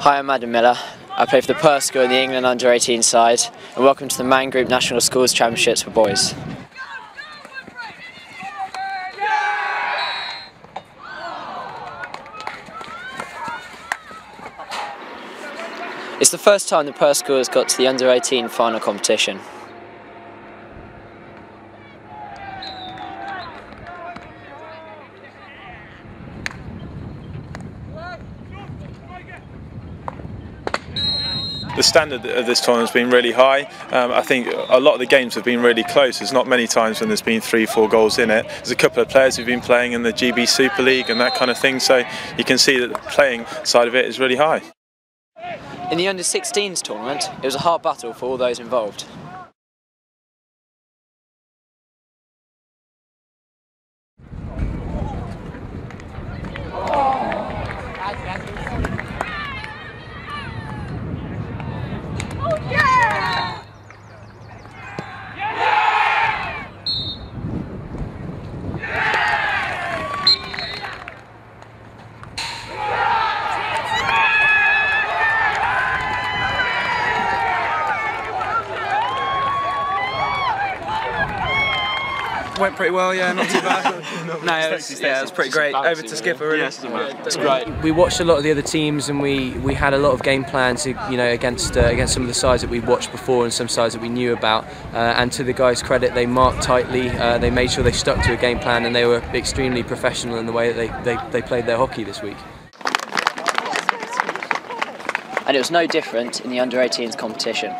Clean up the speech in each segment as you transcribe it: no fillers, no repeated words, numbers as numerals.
Hi, I'm Adam Miller. I play for the Perth School in the England under-18 side, and welcome to the Man Group National Schools Championships for boys. It's the first time the Perth School has got to the under-18 final competition. The standard of this tournament has been really high. I think a lot of the games have been really close. There's not many times when there's been 3-4 goals in it. There's a couple of players who've been playing in the GB Super League and that kind of thing, so you can see that the playing side of it is really high. In the under-16s tournament, it was a hard battle for all those involved. Went pretty well, yeah, not too bad. It was pretty great. Over to Skipper, really. That's great. We watched a lot of the other teams, and we had a lot of game plans, against some of the sides that we'd watched before and some sides that we knew about. And to the guys' credit, they marked tightly. They made sure they stuck to a game plan, and they were extremely professional in the way that they played their hockey this week. And it was no different in the under-18s competition.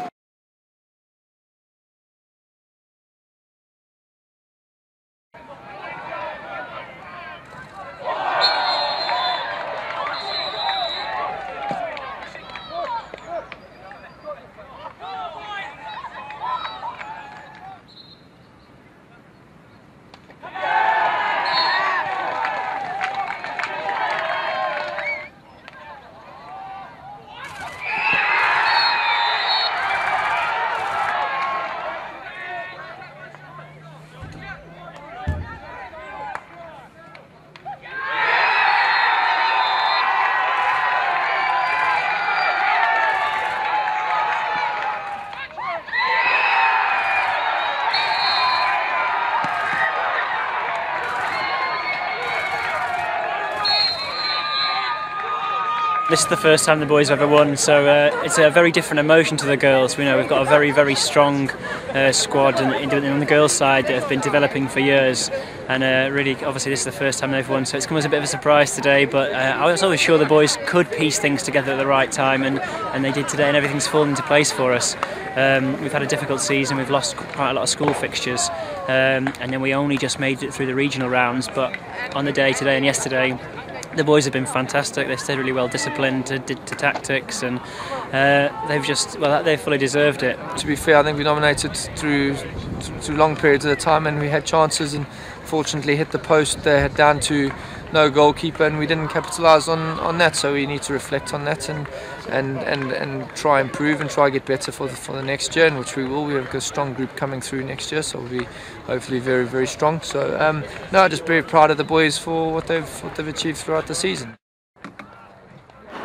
This is the first time the boys have ever won, so it's a very different emotion to the girls. We know we've got a very, very strong squad on the girls' side that have been developing for years, and really, obviously, this is the first time they've won, so it's come as a bit of a surprise today. But I was always sure the boys could piece things together at the right time, and they did today, and everything's fallen into place for us. We've had a difficult season. We've lost quite a lot of school fixtures, and then we only just made it through the regional rounds. But on the day today and yesterday, the boys have been fantastic. They've stayed really well disciplined to tactics, and they've fully deserved it. To be fair, I think we dominated through long periods of the time, and we had chances, and fortunately hit the post. They had down to no goalkeeper, and we didn't capitalise on that. So we need to reflect on that and try improve and try get better for the next year, and which we will. We have a strong group coming through next year, so we'll be hopefully very, very strong. So just very proud of the boys for what they've achieved throughout the season.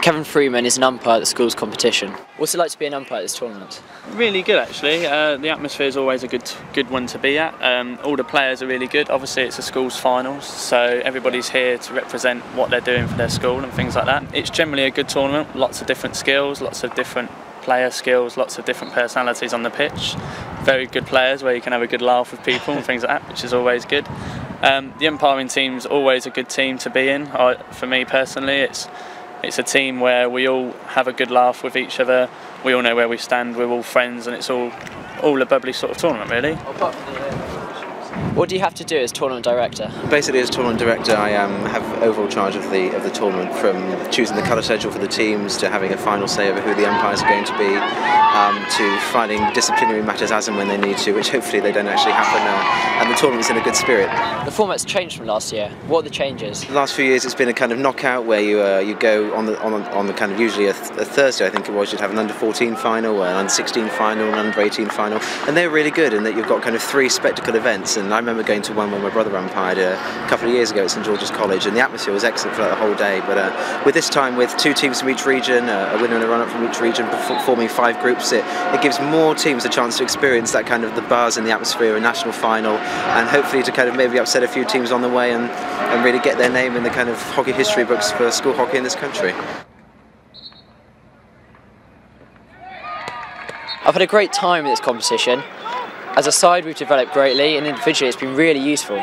Kevin Freeman is an umpire at the school's competition. What's it like to be an umpire at this tournament? Really good, actually. The atmosphere is always a good one to be at. All the players are really good. Obviously, it's a school's finals, so everybody's here to represent what they're doing for their school and things like that. It's generally a good tournament. Lots of different skills, lots of different player skills, lots of different personalities on the pitch. Very good players where you can have a good laugh with people and things like that, which is always good. The umpiring team's always a good team to be in. For me personally, it's a team where we all have a good laugh with each other. We all know where we stand. We're all friends, and it's all a bubbly sort of tournament, really. What do you have to do as tournament director? Basically, as tournament director, I have overall charge of the tournament, from choosing the colour schedule for the teams to having a final say over who the umpires are going to be, to finding disciplinary matters as and when they need to, which hopefully they don't actually happen now. And the tournament's in a good spirit. The format's changed from last year. What are the changes? The last few years, it's been a kind of knockout where you go on the kind of usually a Thursday, I think it was, you'd have an under-14 final, an under-16 final, an under-18 final, and they're really good in that you've got kind of 3 spectacle events. And I remember going to one when my brother umpired a couple of years ago at St George's College, and the atmosphere was excellent for the whole day. But with this time, with 2 teams from each region, a winner and a runner-up from each region, forming 5 groups, it gives more teams a chance to experience that kind of the buzz and the atmosphere, a national final, and hopefully to kind of maybe upset a few teams on the way and really get their name in the kind of hockey history books for school hockey in this country. I've had a great time in this competition. As a side, we've developed greatly, and individually it's been really useful.